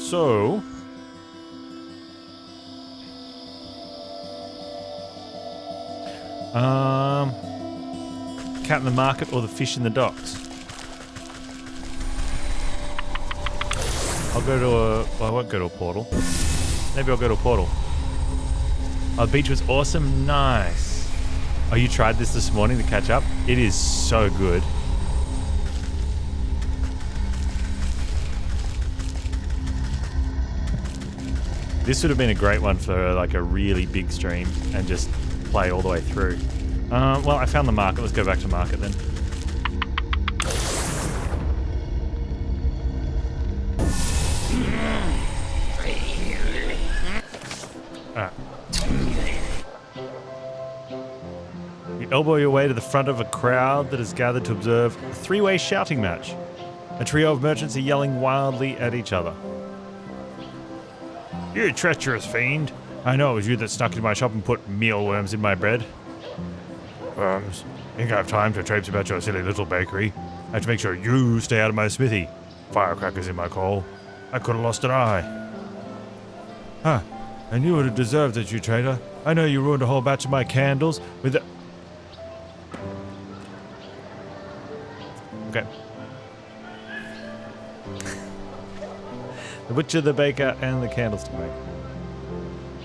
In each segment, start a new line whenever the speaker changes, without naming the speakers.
So... cat in the market or the fish in the docks? I'll go to a... Well, I won't go to a portal. Maybe I'll go to a portal. Oh, the beach was awesome. Nice. Oh, you tried this morning to catch up? It is so good. This would have been a great one for like a really big stream and just play all the way through. Well, I found the market. Let's go back to market then. Alright. You elbow your way to the front of a crowd that has gathered to observe a three-way shouting match. A trio of merchants are yelling wildly at each other. You treacherous fiend! I know it was you that snuck into my shop and put mealworms in my bread. Worms? Think I have time to traipse about your silly little bakery? I have to make sure you stay out of my smithy. Firecrackers in my coal. I could have lost an eye. Huh. And you would have deserved it, you traitor. I know you ruined a whole batch of my candles with the... Okay. The butcher, the baker, and the candlestick maker.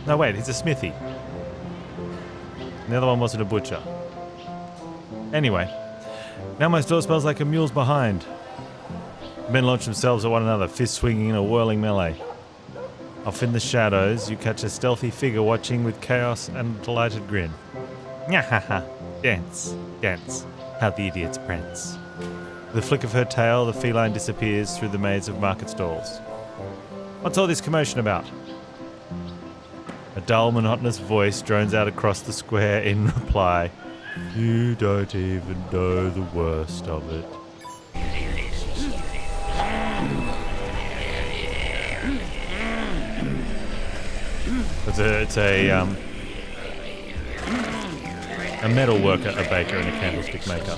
No, wait, he's a smithy. The other one wasn't a butcher. Anyway, now my store smells like a mule's behind. Men launch themselves at one another, fists swinging in a whirling melee. Off in the shadows, you catch a stealthy figure watching with chaos and a delighted grin. Nyahaha! Dance, dance, how the idiots prance. With a flick of her tail, the feline disappears through the maze of market stalls. What's all this commotion about? A dull, monotonous voice drones out across the square in reply. You don't even know the worst of it. It's a metal worker, a baker, and a candlestick maker.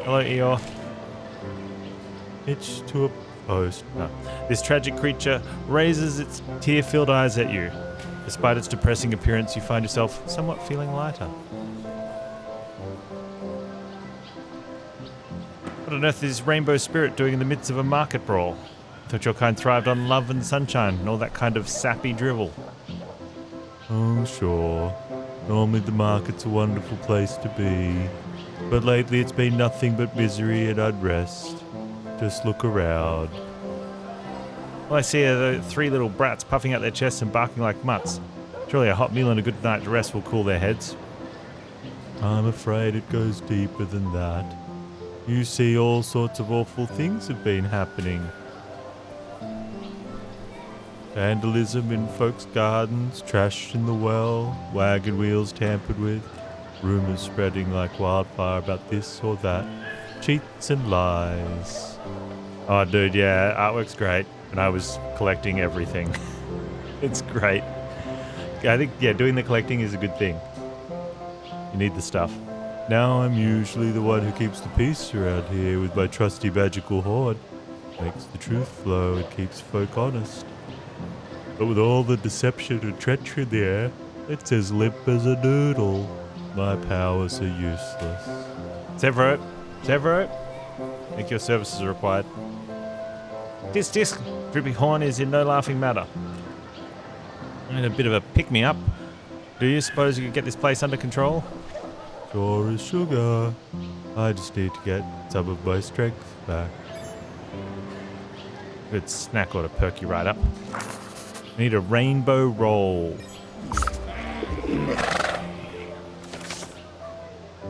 Hello, Eeyore. Hitched to a post. No. This tragic creature raises its tear-filled eyes at you. Despite its depressing appearance, you find yourself somewhat feeling lighter. What on earth is this rainbow spirit doing in the midst of a market brawl? I thought your kind thrived on love and sunshine and all that kind of sappy drivel. Oh, sure. Normally the market's a wonderful place to be. But lately it's been nothing but misery and unrest. Just look around. All I see are the three little brats puffing out their chests and barking like mutts. Surely a hot meal and a good night's rest will cool their heads. I'm afraid it goes deeper than that. You see, all sorts of awful things have been happening. Vandalism in folks' gardens, trash in the well, wagon wheels tampered with, rumours spreading like wildfire about this or that, cheats and lies. Oh dude, yeah, artwork's great, and I was collecting everything. It's great. I think, yeah, doing the collecting is a good thing. You need the stuff. Now I'm usually the one who keeps the peace around here with my trusty magical hoard. Makes the truth flow and keeps folk honest. But with all the deception and treachery in the air, it's as limp as a noodle. My powers are useless. Severo, I think your services are required. This dripping horn is in no laughing matter. I need a bit of a pick-me-up. Do you suppose you could get this place under control? Sure as sugar. I just need to get some of my strength back. Good snack ought to perk you right up. I need a rainbow roll.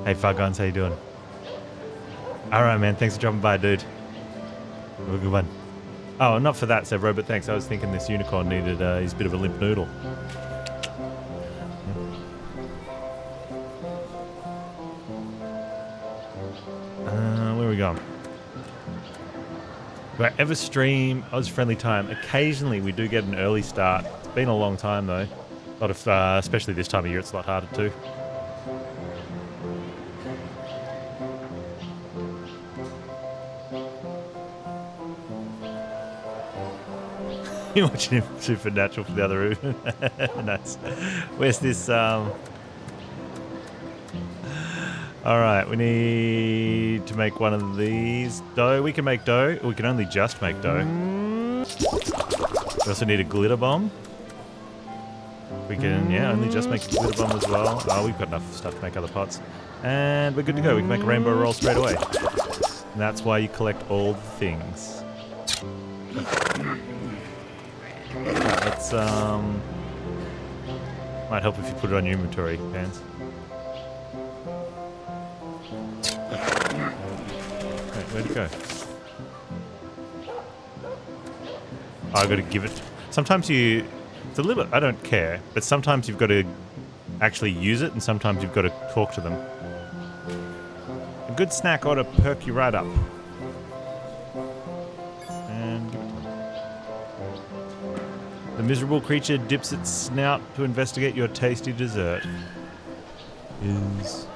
Hey Fargons, how you doing? Alright man, thanks for dropping by, dude. Have a good one. Oh, not for that, Severo, but thanks. I was thinking this unicorn needed his bit of a limp noodle. Where are we going? Do I ever stream Oz Friendly Time? Occasionally we do get an early start. It's been a long time though. A lot of, especially this time of year, it's a lot harder too. been watching Supernatural for the other room. Nice. Where's this? Alright, we need to make one of these. Dough. We can make dough. We can only just make dough. We also need a glitter bomb. We can, yeah, only just make a glitter bomb as well. Oh, we've got enough stuff to make other pots. And we're good to go. We can make a rainbow roll straight away. And that's why you collect all the things. Right, let's, might help if you put it on your inventory, Panz. Wait, where'd it go? Oh, I gotta give it. Sometimes you, it's a little bit, I don't care, but sometimes you've got to actually use it and sometimes you've got to talk to them. A good snack ought to perk you right up. And give it to them. The miserable creature dips its snout to investigate your tasty dessert. Is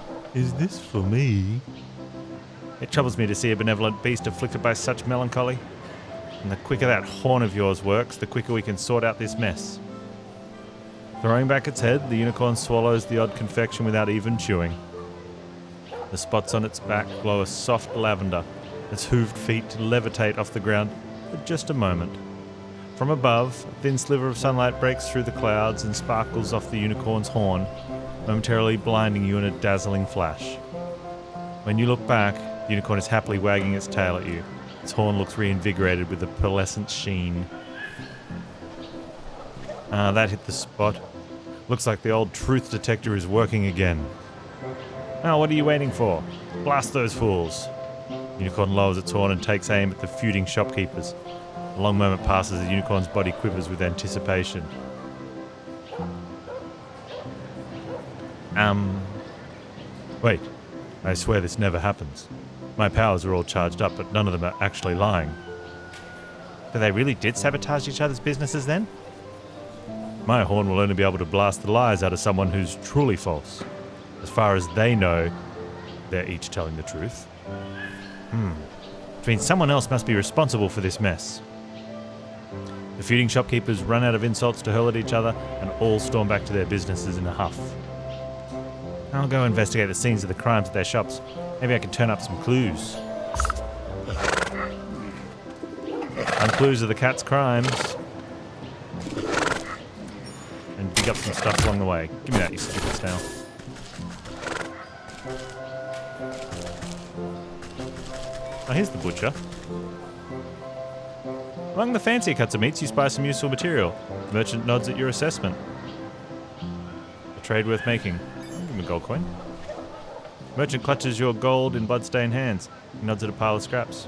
this for me? It troubles me to see a benevolent beast afflicted by such melancholy. And the quicker that horn of yours works, the quicker we can sort out this mess. Throwing back its head, the unicorn swallows the odd confection without even chewing. The spots on its back glow a soft lavender. Its hooved feet levitate off the ground for just a moment. From above, a thin sliver of sunlight breaks through the clouds and sparkles off the unicorn's horn, momentarily blinding you in a dazzling flash. When you look back, the unicorn is happily wagging its tail at you. Its horn looks reinvigorated with a pearlescent sheen. Ah, that hit the spot. Looks like the old truth detector is working again. Now, what are you waiting for? Blast those fools. The unicorn lowers its horn and takes aim at the feuding shopkeepers. A long moment passes, the unicorn's body quivers with anticipation. Wait. I swear this never happens. My powers are all charged up, but none of them are actually lying. So they really did sabotage each other's businesses then? My horn will only be able to blast the lies out of someone who's truly false. As far as they know, they're each telling the truth. Which means someone else must be responsible for this mess. The feuding shopkeepers run out of insults to hurl at each other and all storm back to their businesses in a huff. I'll go investigate the scenes of the crimes at their shops. Maybe I can turn up some clues. Some clues of the cat's crimes. And dig up some stuff along the way. Give me that, you stupid snail. Oh, here's the butcher. Among the fancier cuts of meats, you spy some useful material. The merchant nods at your assessment. A trade worth making. Give him a gold coin. Merchant clutches your gold in blood-stained hands. He nods at a pile of scraps.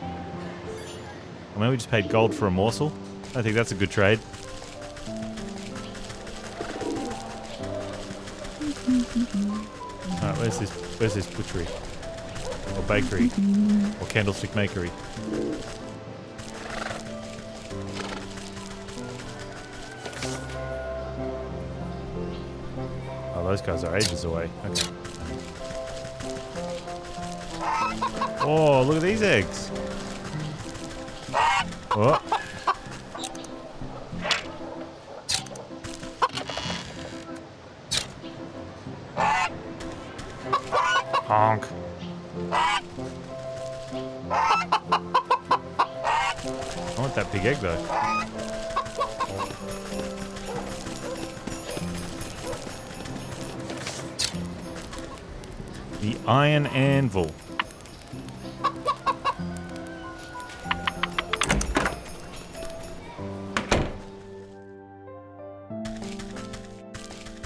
Well, maybe we just paid gold for a morsel. I think that's a good trade. Alright, where's this butchery? Or bakery? Or candlestick makery? Oh, those guys are ages away. Okay. Oh, look at these eggs. Oh. Honk. I want that big egg though. The iron anvil.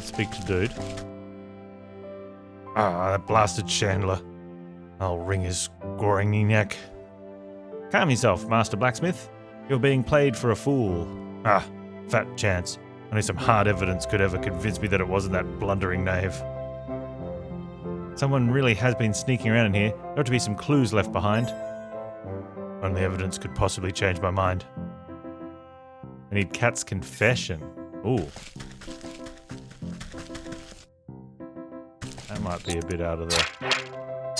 Speak to dude. Ah, that blasted Chandler. I'll wring his goring neck. Calm yourself, Master Blacksmith. You're being played for a fool. Ah, fat chance. Only some hard evidence could ever convince me that it wasn't that blundering knave. Someone really has been sneaking around in here. There ought to be some clues left behind. Only evidence could possibly change my mind. I need Cat's confession. Ooh. That might be a bit out of the...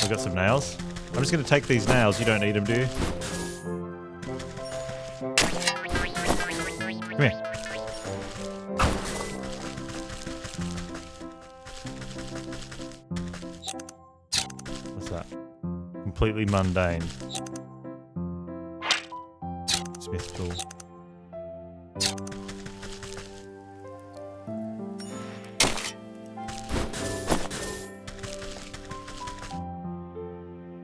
We've got some nails. I'm just going to take these nails. You don't need them, do you? Come here. What's that? Completely mundane. Smith tool.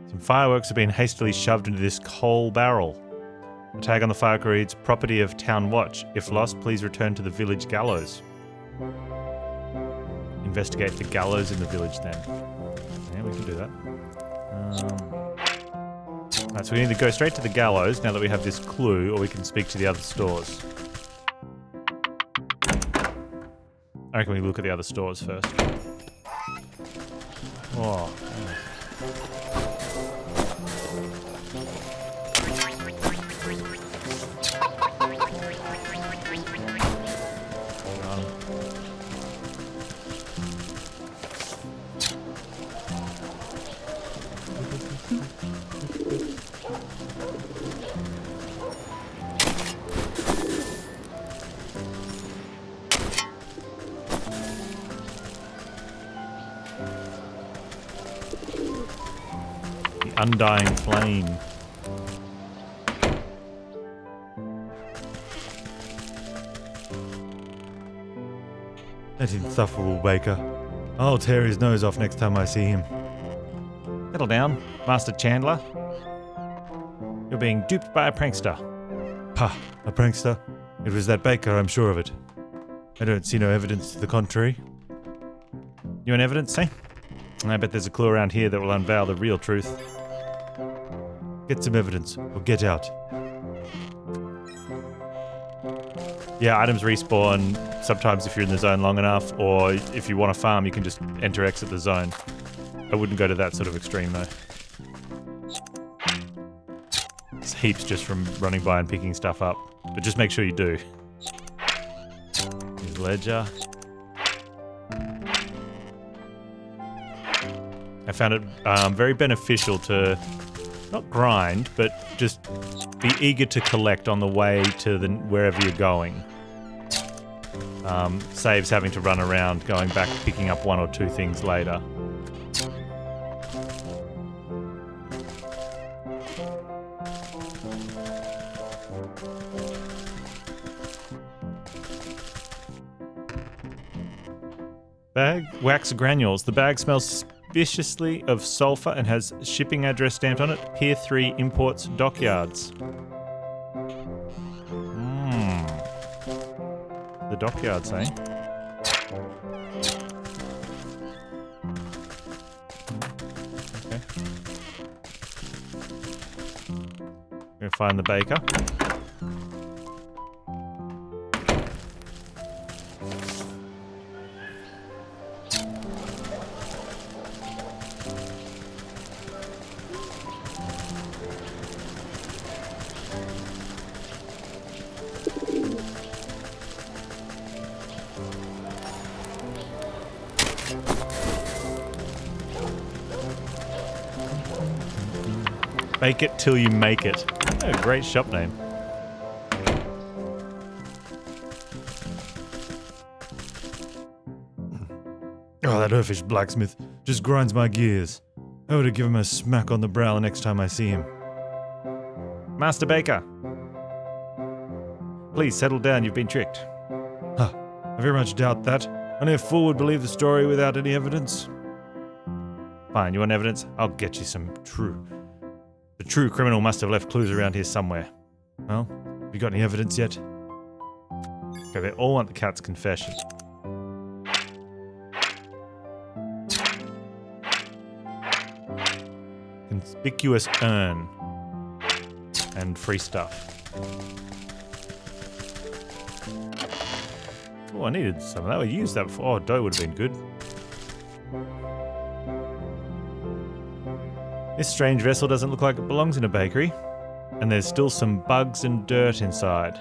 Some fireworks have been hastily shoved into this coal barrel. The tag on the firework reads, "Property of Town Watch. If lost, please return to the village gallows." Investigate the gallows in the village then. Yeah, we can do that. Right, so we can either go straight to the gallows now that we have this clue, or we can speak to the other stores. I reckon we look at the other stores first. Oh. Undying flame. That insufferable baker. I'll tear his nose off next time I see him. Settle down, Master Chandler. You're being duped by a prankster. Pah, a prankster? It was that baker, I'm sure of it. I don't see no evidence to the contrary. You want evidence, eh? I bet there's a clue around here that will unveil the real truth. Get some evidence, or get out. Yeah, items respawn sometimes if you're in the zone long enough, or if you want to farm, you can just enter-exit the zone. I wouldn't go to that sort of extreme, though. It's heaps just from running by and picking stuff up. But just make sure you do. Here's ledger. I found it very beneficial to not grind, but just be eager to collect on the way to wherever you're going. Saves having to run around, going back, picking up one or two things later. Bag wax granules. The bag smells suspiciously of sulfur and has shipping address stamped on it. Pier 3 Imports Dockyards. The dockyards, eh? Okay. Gonna find the baker. Bake it till you make it. Oh, great shop name. Oh, that oafish blacksmith just grinds my gears. I ought to give him a smack on the brow the next time I see him. Master Baker. Please settle down, you've been tricked. Huh, I very much doubt that. Only a fool would believe the story without any evidence. Fine, you want evidence? I'll get you some true. The true criminal must have left clues around here somewhere. Well, have you got any evidence yet? Okay, they all want the cat's confession. Conspicuous urn. And free stuff. Oh, I needed some of that. I used that before. Oh, dough would have been good. This strange vessel doesn't look like it belongs in a bakery. And there's still some bugs and dirt inside.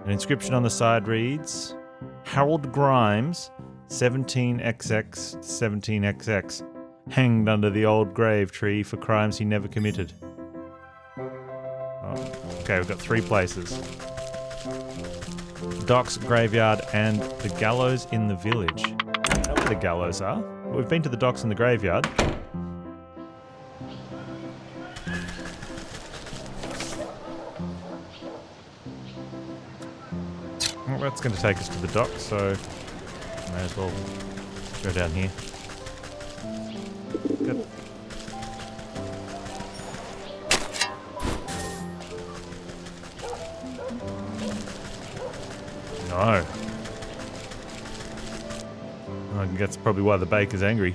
An inscription on the side reads, Harold Grimes, 17XX, 17XX, hanged under the old grave tree for crimes he never committed. Oh, okay, we've got 3 places. Docks, graveyard, and the gallows in the village. I don't know where the gallows are. We've been to the docks and the graveyard. Well, that's going to take us to the docks, so may as well go down here. Good. No. I think that's probably why the baker's angry.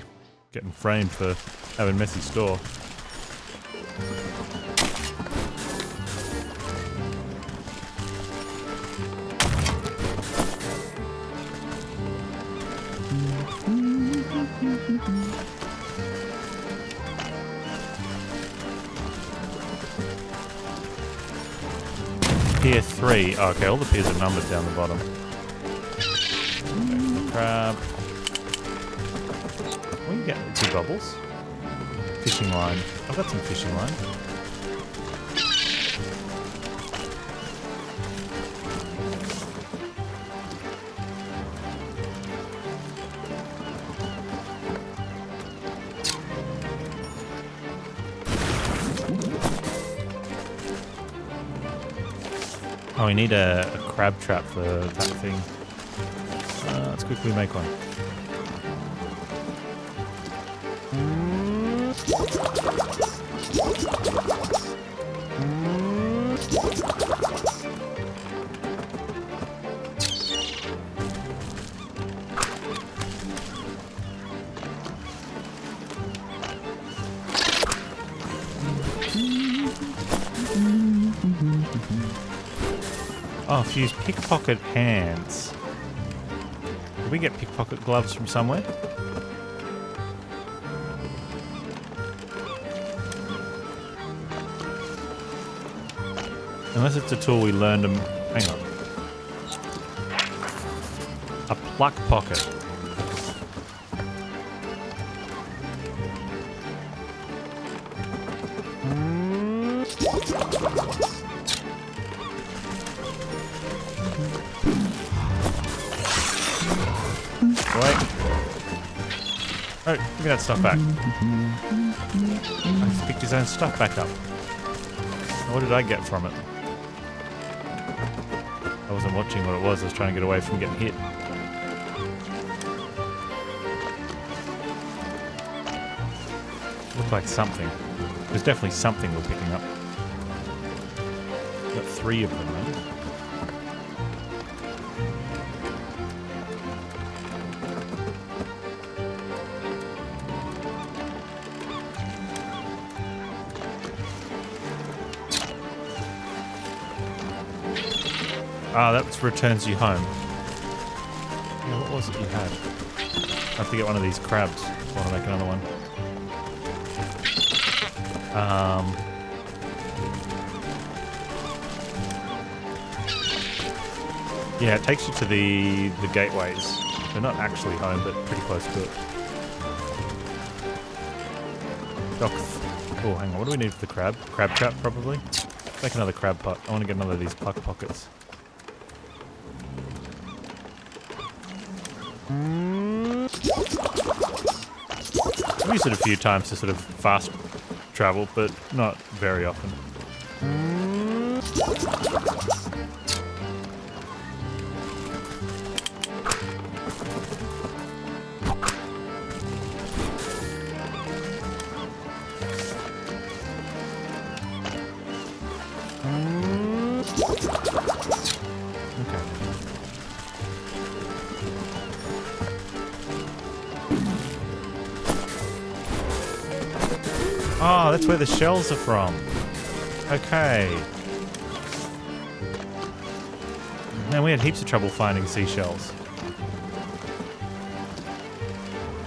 Getting framed for having messy store. Pier 3. Oh, okay, all the piers are numbered down the bottom. The crab. What are you getting? 2 bubbles? Fishing line. I've got some fishing line. Oh, we need a crab trap for that thing. Let's quickly make one. Oh, if you use pickpocket hands. Did we get pickpocket gloves from somewhere? Unless it's a tool we learned them. Hang on. A pluck pocket. Oh, give me that stuff back. He's picked his own stuff back up. What did I get from it? I wasn't watching what it was. I was trying to get away from getting hit. Looked like something. There's definitely something we're picking up. Got 3 of them, right? Ah, that returns you home. Yeah, what was it you had? I have to get one of these crabs. I want to make another one. Yeah, it takes you to the gateways. They're not actually home, but pretty close to it. Oh, hang on. What do we need for the crab? Crab trap, probably? Make another crab pot. I want to get another of these pluck pockets. I've used it a few times to sort of fast travel, but not very often. Oh, that's where the shells are from. Okay. Man, we had heaps of trouble finding seashells.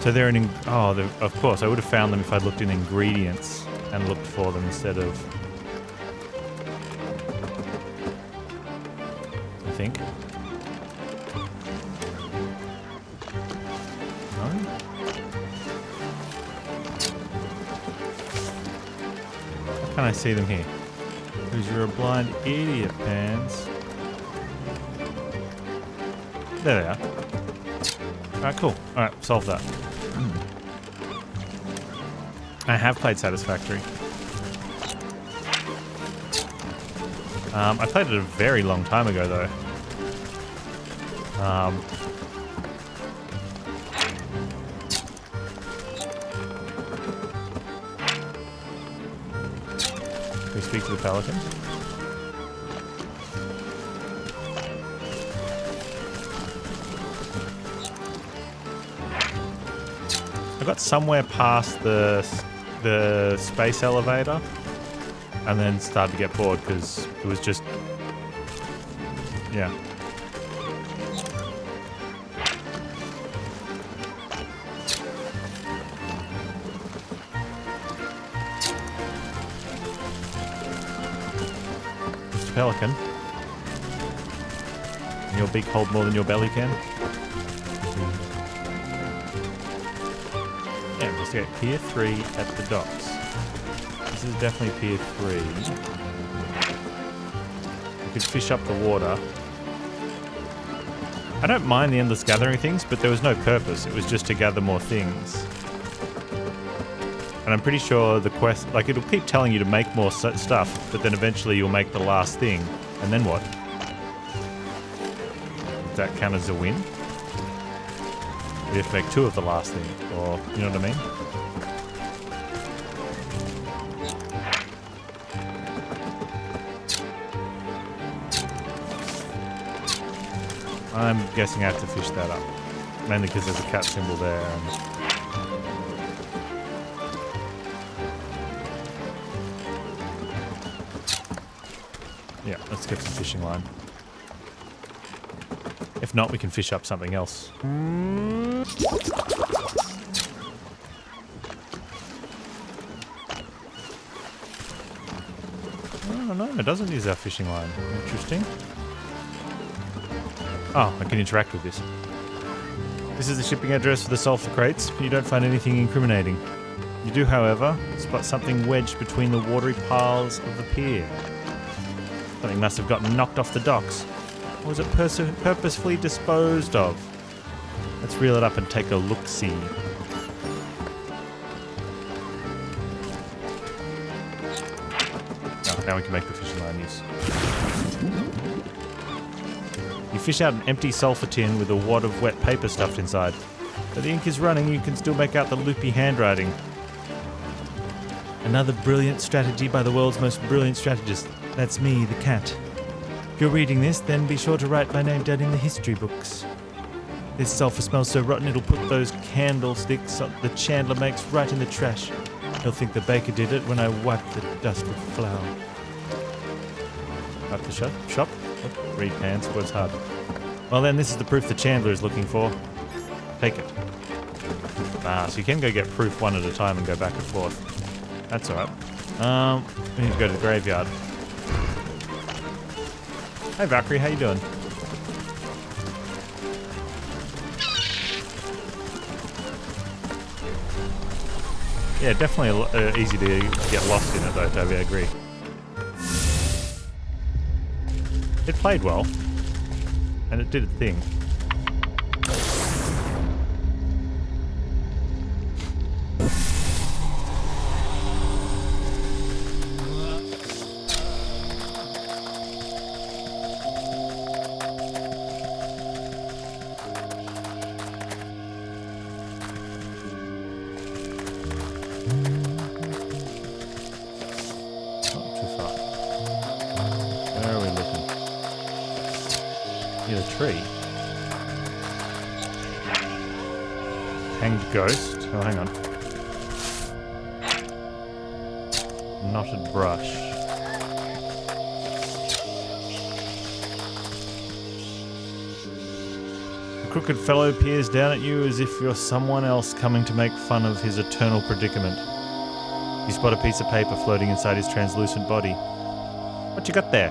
So they're in... Oh, of course, I would have found them if I'd looked in ingredients and looked for them instead of... I think. Can I see them here? Because you're a blind idiot, Panz. There they are. Alright, cool. Alright, solve that. I have played Satisfactory. I played it a very long time ago, though. Can we speak to the pelican? I got somewhere past the space elevator and then started to get bored because it was just, yeah. Mr. Pelican, can your beak hold more than your belly can? Yeah, investigate Pier 3 at the docks. This is definitely Pier 3. We could fish up the water. I don't mind the endless gathering things, but there was no purpose. It was just to gather more things. And I'm pretty sure the quest... Like, it'll keep telling you to make more stuff, but then eventually you'll make the last thing. And then what? Does that count as a win? You have to make 2 of the last thing, or, you know what I mean? I'm guessing I have to fish that up. Mainly because there's a cat symbol there. And yeah, let's get some fishing line. If not, we can fish up something else. Oh no, it doesn't use our fishing line. Interesting. Oh, I can interact with this. This is the shipping address for the sulfur crates, but you don't find anything incriminating. You do, however, spot something wedged between the watery piles of the pier. Something must have gotten knocked off the docks. Or was it purposefully disposed of? Let's reel it up and take a look-see. Oh, now we can make the fishing line use. You fish out an empty sulfur tin with a wad of wet paper stuffed inside. But the ink is running, you can still make out the loopy handwriting. Another brilliant strategy by the world's most brilliant strategist. That's me, the cat. If you're reading this, then be sure to write my name down in the history books. This sulfur smells so rotten it'll put those candlesticks the chandler makes right in the trash. He'll think the baker did it when I wipe the dust with flour. Up the shop? Oh, read Panz, word's hard. Well then, this is the proof the chandler is looking for. Take it. Ah, so you can go get proof one at a time and go back and forth. That's alright. We need to go to the graveyard. Hey Valkyrie, how you doing? Yeah, definitely easy to get lost in it though, Toby, I agree. It played well, and it did its thing. Ghost. Oh, hang on. Knotted brush. The crooked fellow peers down at you as if you're someone else coming to make fun of his eternal predicament. You spot a piece of paper floating inside his translucent body. What you got there?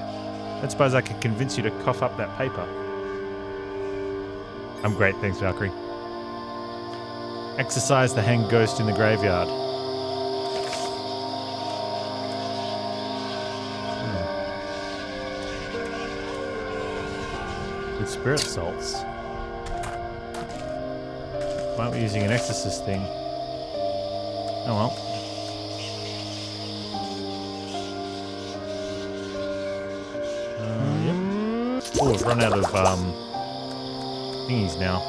Don't suppose I could convince you to cough up that paper. I'm great, thanks, Valkyrie. Exorcise the hanged ghost in the graveyard. With spirit salts. Why aren't we using an exorcist thing? Oh well. Yep. Oh, we've run out of thingies now.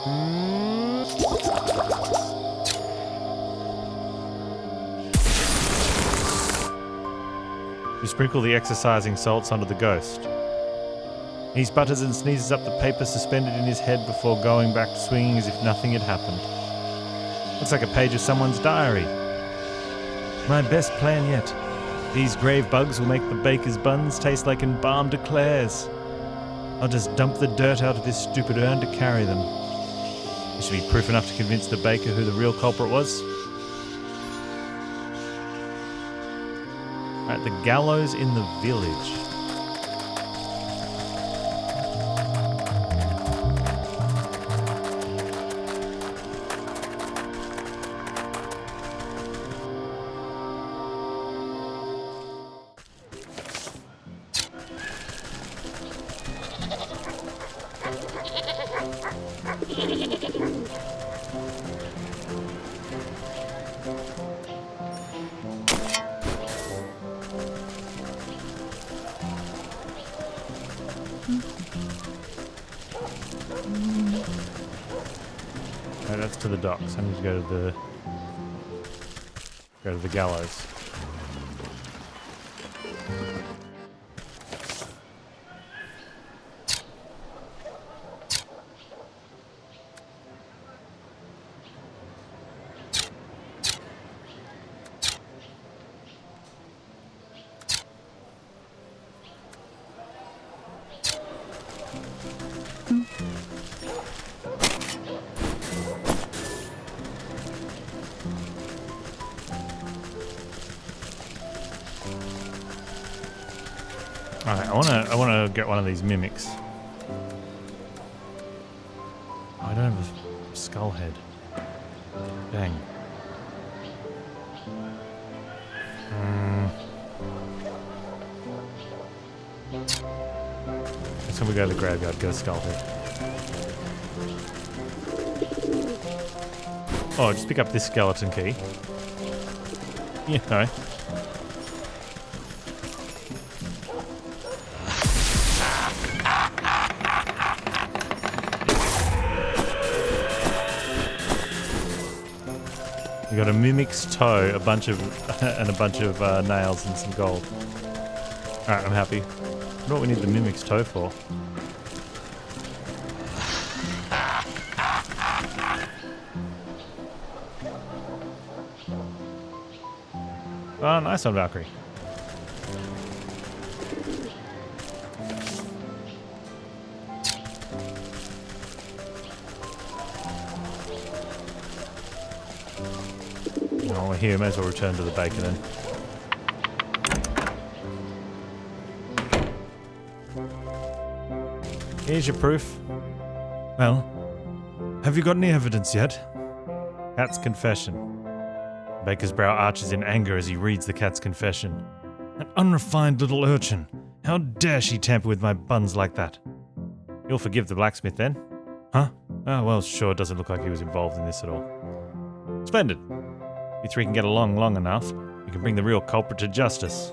You sprinkle the exorcising salts onto the ghost. He sputters and sneezes up the paper suspended in his head before going back to swinging as if nothing had happened. Looks like a page of someone's diary. My best plan yet. These grave bugs will make the baker's buns taste like embalmed eclairs. I'll just dump the dirt out of this stupid urn to carry them. This should be proof enough to convince the baker who the real culprit was. At the gallows in the village. No, that's to the docks. I need to go to the gallows. Alright, I wanna get one of these mimics. Oh, I don't have a skull head. Dang. Next time we go to the graveyard, get a skull head. Oh, just pick up this skeleton key. You know. You got a mimic's toe, a bunch of nails and some gold. Alright, I'm happy. I wonder what we need the mimic's toe for. Oh, nice one, Valkyrie. Oh, we're here. May as well return to the baker then. Here's your proof. Well, have you got any evidence yet? Cat's confession. Baker's brow arches in anger as he reads the cat's confession. An unrefined little urchin. How dare she tamper with my buns like that? You'll forgive the blacksmith then? Huh? Oh, well, sure, doesn't look like he was involved in this at all. Splendid. You three can get along long enough, you can bring the real culprit to justice.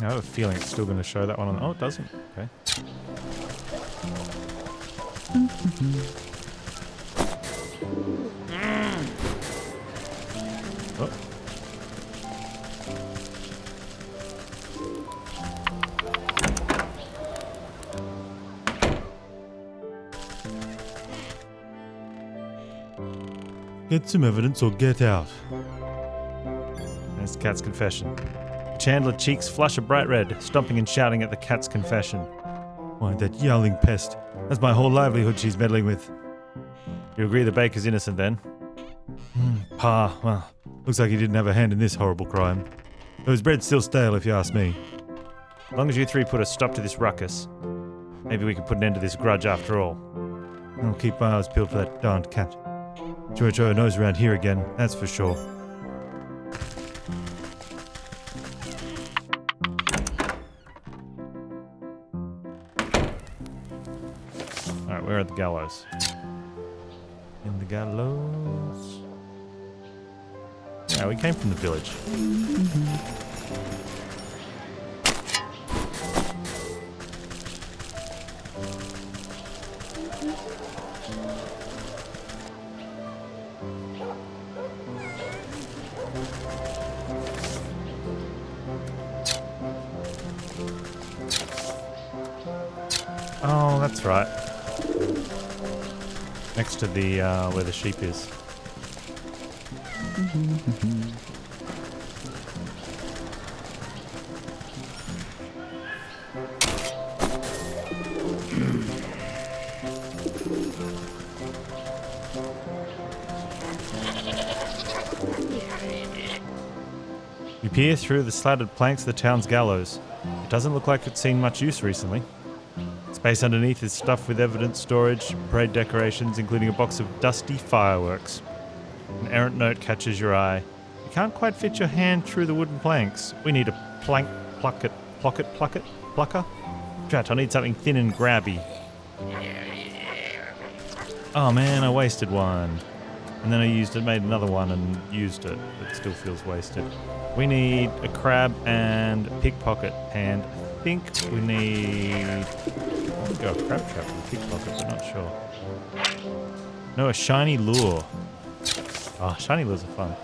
I have a feeling it's still going to show that one on... Oh, it doesn't. Okay. Oh. Get some evidence or get out. There's the cat's confession. Chandler cheeks flush a bright red, stomping and shouting at the cat's confession. Why, that yowling pest. That's my whole livelihood she's meddling with. You agree the baker's innocent then? Pa, well, looks like he didn't have a hand in this horrible crime. Though his bread's still stale if you ask me. As long as you three put a stop to this ruckus, maybe we can put an end to this grudge after all. I'll keep my eyes peeled for that darned cat. Sure throw her nose around here again, that's for sure. Alright, where are the gallows? In the gallows. Yeah, we came from the village. Oh, that's right. Next to the, where the sheep is. You peer through the slatted planks of the town's gallows. It doesn't look like it's seen much use recently. Space underneath is stuffed with evidence storage, parade decorations, including a box of dusty fireworks. An errant note catches your eye. You can't quite fit your hand through the wooden planks. We need a plucker? Drat, I need something thin and grabby. Oh man, I wasted one. And then I made another one and used it. It still feels wasted. We need a crab and a pickpocket hand. I think we need... I'll go a crab trap with a pickpocket, but not sure. No, a shiny lure. Oh, shiny lures are fun.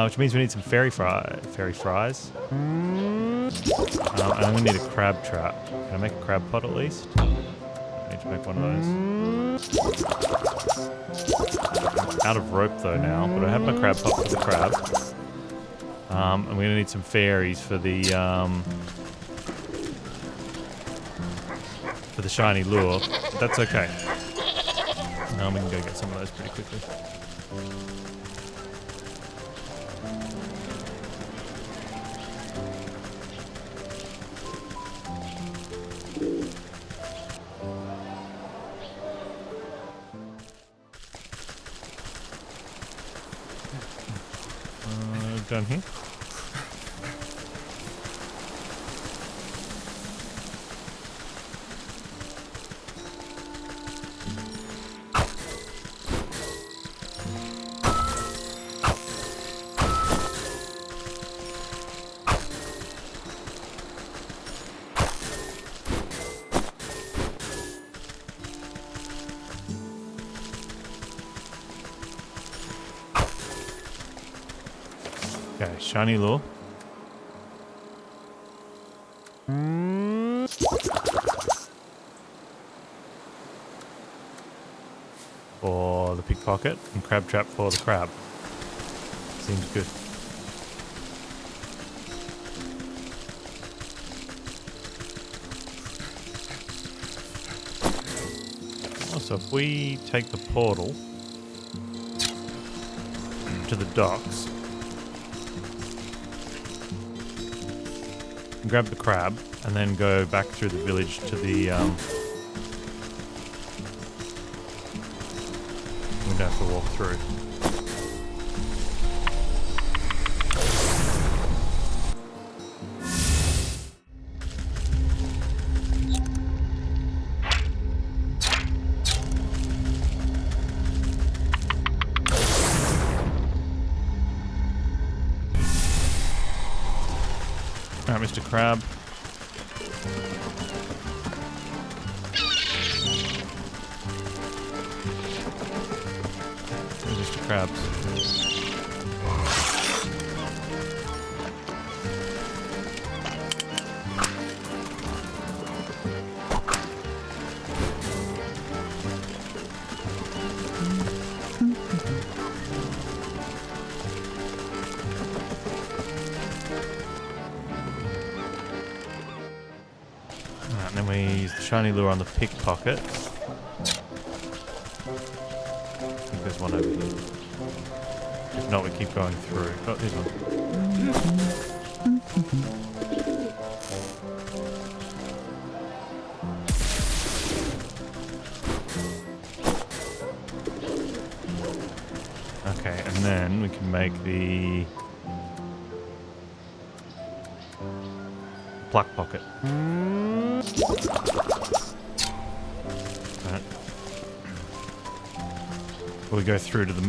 Which means we need some fairy fries. And I'm gonna need a crab trap. Can I make a crab pot at least? I need to make one of those. Out of rope though now, but I have my crab pot for the crab. And we're gonna need some fairies for the shiny lure. But that's okay. We can go get some of those pretty quickly. Down here. Okay, shiny lure. For the pickpocket and crab trap for the crab. Seems good. Also, if we take the portal to the docks, grab the crab, and then go back through the village to the, we don't have to walk through. Alright, Mr. Crab. Where's Mr. Krabs? And then we use the shiny lure on the pickpocket. I think there's one over here. If not, we keep going through. Oh, there's one. Okay, and then we can make the pluck pocket. Right. We go through to the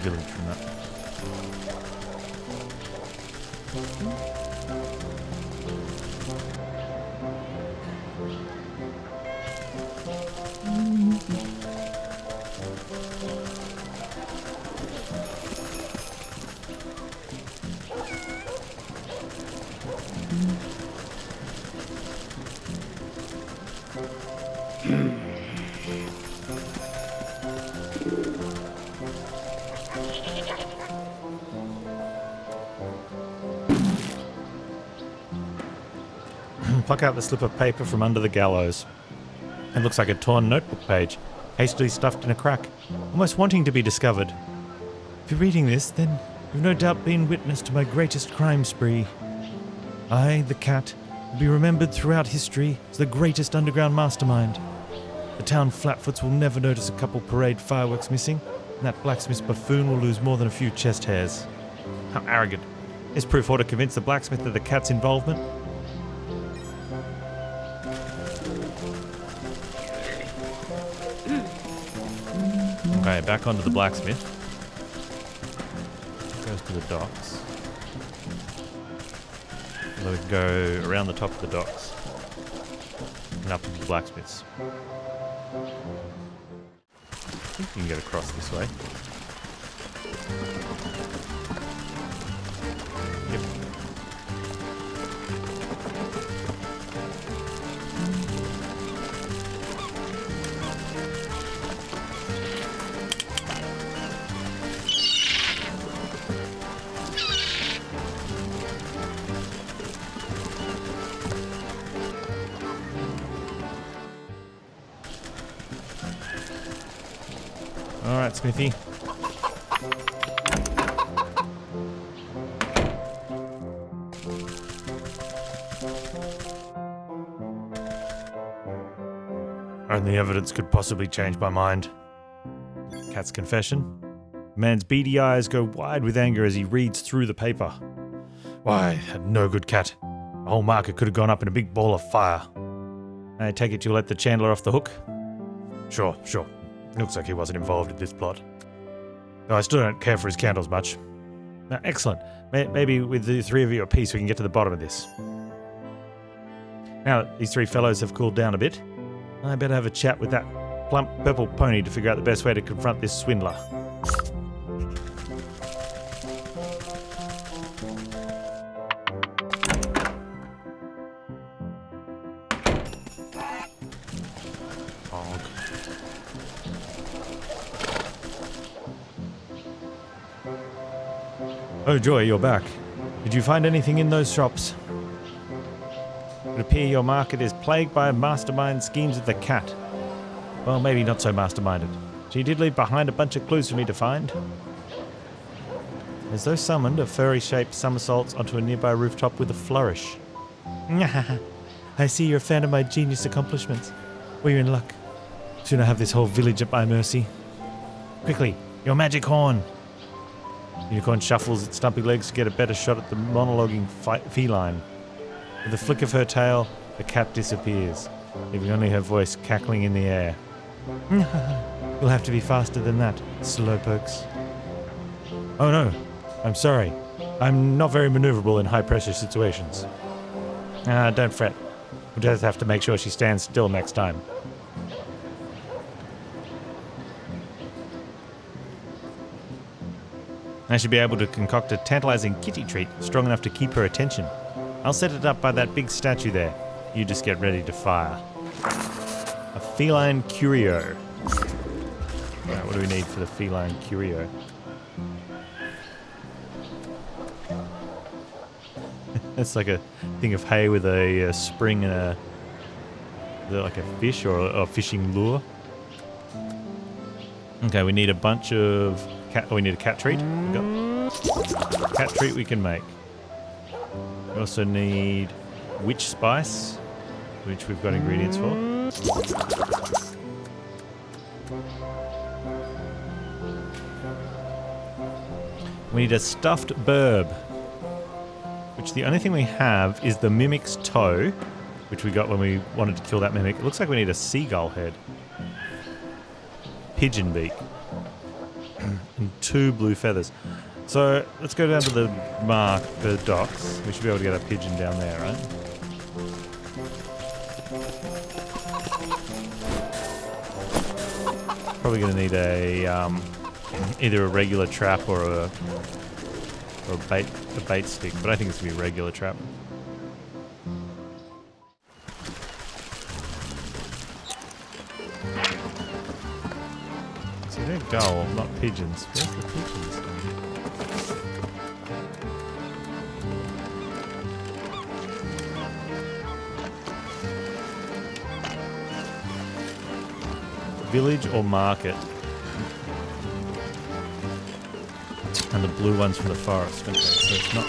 village from that. Pluck out the slip of paper from under the gallows. It looks like a torn notebook page, hastily stuffed in a crack, almost wanting to be discovered. If you're reading this, then you've no doubt been witness to my greatest crime spree. I, the cat, will be remembered throughout history as the greatest underground mastermind. The town flatfoots will never notice a couple parade fireworks missing, and that blacksmith's buffoon will lose more than a few chest hairs. How arrogant. This proof ought to convince the blacksmith of the cat's involvement. Okay, back onto the blacksmith. Goes to the docks. So we can go around the top of the docks and up to the blacksmiths. I think you can get across this way. Yep. Alright, Smithy. Only evidence could possibly change my mind. Cat's confession. The man's beady eyes go wide with anger as he reads through the paper. Why, no good cat. The whole market could have gone up in a big ball of fire. I take it you'll let the chandler off the hook? Sure. Looks like he wasn't involved in this plot. Though I still don't care for his candles much. Excellent. Maybe with the three of you at peace we can get to the bottom of this. Now that these three fellows have cooled down a bit, I better have a chat with that plump purple pony to figure out the best way to confront this swindler. Oh joy, you're back. Did you find anything in those shops? It would appear your market is plagued by mastermind schemes of the cat. Well, maybe not so masterminded. She did leave behind a bunch of clues for me to find. As though summoned, a furry-shaped somersaults onto a nearby rooftop with a flourish. I see you're a fan of my genius accomplishments. Well, you're in luck. Soon I have this whole village at my mercy. Quickly, your magic horn! Unicorn shuffles its stumpy legs to get a better shot at the monologuing feline. With a flick of her tail, the cat disappears, leaving only her voice cackling in the air. You'll have to be faster than that, slowpokes. Oh no, I'm sorry. I'm not very maneuverable in high-pressure situations. Don't fret. We'll just have to make sure she stands still next time. I should be able to concoct a tantalizing kitty treat strong enough to keep her attention. I'll set it up by that big statue there. You just get ready to fire. A feline curio. Alright, what do we need for the feline curio? It's like a thing of hay with a spring and a... Is it like a fish or a fishing lure? Okay, we need a bunch of... we need a cat treat. We got cat treat we can make. We also need witch spice, which we've got ingredients for. We need a stuffed burb. Which the only thing we have is the mimic's toe, which we got when we wanted to kill that mimic. It looks like we need a seagull head. Pigeon beak. And 2 blue feathers. So let's go down to the docks. We should be able to get a pigeon down there, right? Probably going to need a either a regular trap or a bait stick, but I think it's going to be a regular trap. So they're gull, not pigeons. Where's the pigeons? Village or market? And the blue one's from the forest. Okay, so it's not...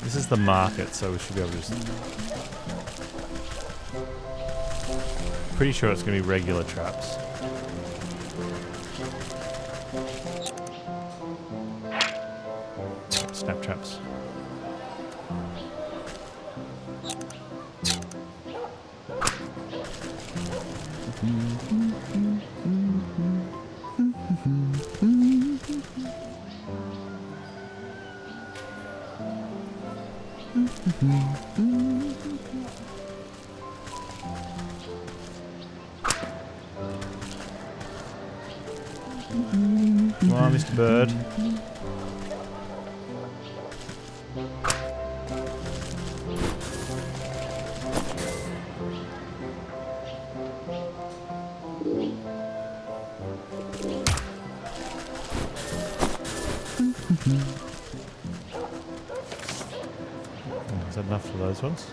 This is the market, so we should be able to just... Pretty sure it's going to be regular traps. Snap traps. Come on, Mr. Bird. Is that enough for those ones?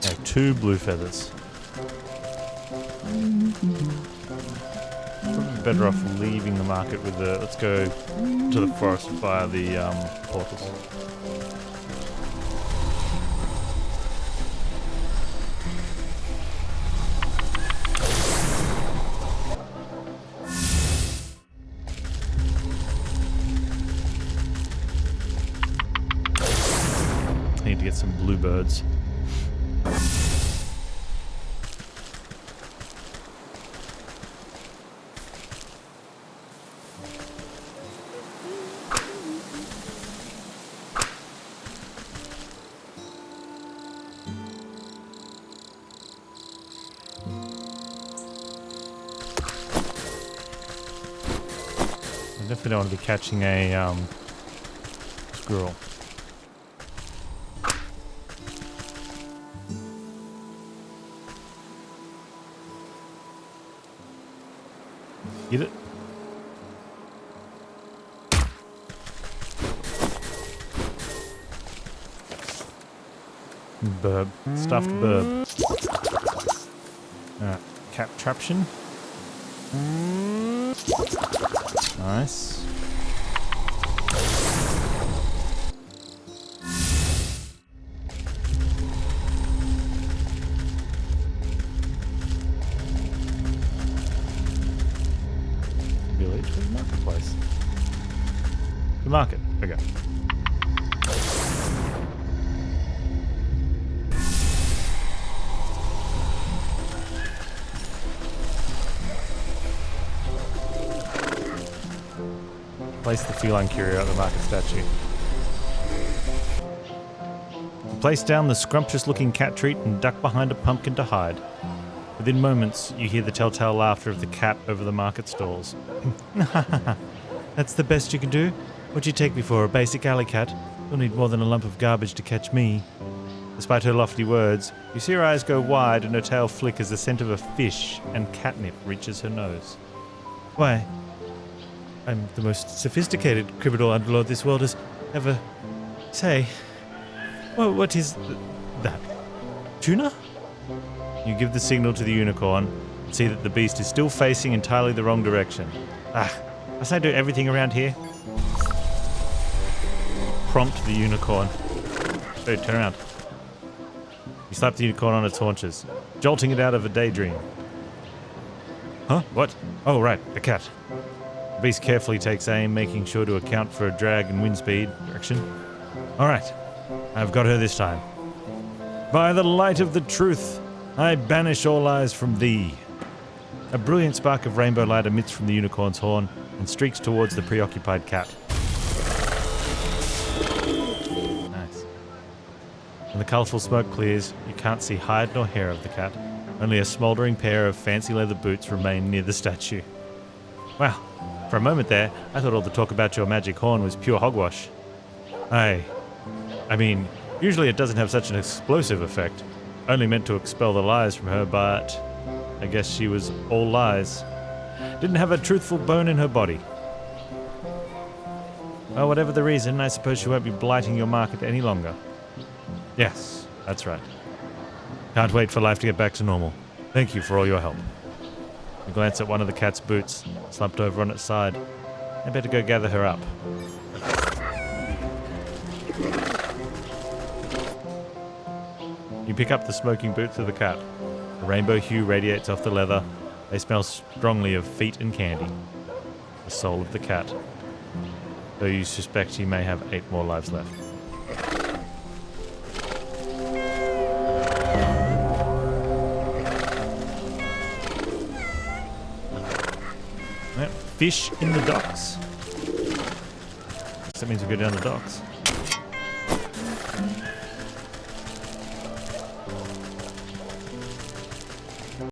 No, 2 blue feathers. Probably better off leaving the market with the... Let's go to the forest via the portals. I need to get some bluebirds. I definitely don't want to be catching a squirrel. Get it? Burb. Stuffed burb. Captraption. Nice. Village? Where's the marketplace? The market. Okay. Place the feline curio at the market statue. Place down the scrumptious-looking cat treat and duck behind a pumpkin to hide. Within moments, you hear the telltale laughter of the cat over the market stalls. That's the best you can do? What'd you take me for, a basic alley cat? You'll need more than a lump of garbage to catch me. Despite her lofty words, you see her eyes go wide and her tail flick as the scent of a fish and catnip reaches her nose. Why? I'm the most sophisticated criminal underlord this world has ever... Say, well, what is that? Tuna? You give the signal to the unicorn and see that the beast is still facing entirely the wrong direction. Must I do everything around here? Prompt the unicorn. Dude, turn around. You slap the unicorn on its haunches, jolting it out of a daydream. Huh? What? Oh, right, a cat. The beast carefully takes aim, making sure to account for a drag and wind speed direction. All right, I've got her this time. By the light of the truth, I banish all eyes from thee. A brilliant spark of rainbow light emits from the unicorn's horn and streaks towards the preoccupied cat. Nice. When the colourful smoke clears, you can't see hide nor hair of the cat. Only a smouldering pair of fancy leather boots remain near the statue. Wow, for a moment there, I thought all the talk about your magic horn was pure hogwash. I mean, usually it doesn't have such an explosive effect. Only meant to expel the lies from her, but I guess she was all lies. Didn't have a truthful bone in her body. Well, whatever the reason, I suppose she won't be blighting your market any longer. Yes, that's right. Can't wait for life to get back to normal. Thank you for all your help. I glance at one of the cat's boots, slumped over on its side. I better go gather her up. You pick up the smoking boots of the cat. The rainbow hue radiates off the leather. They smell strongly of feet and candy. The soul of the cat. Though you suspect he may have 8 more lives left. Fish in the docks. That means we go down the docks.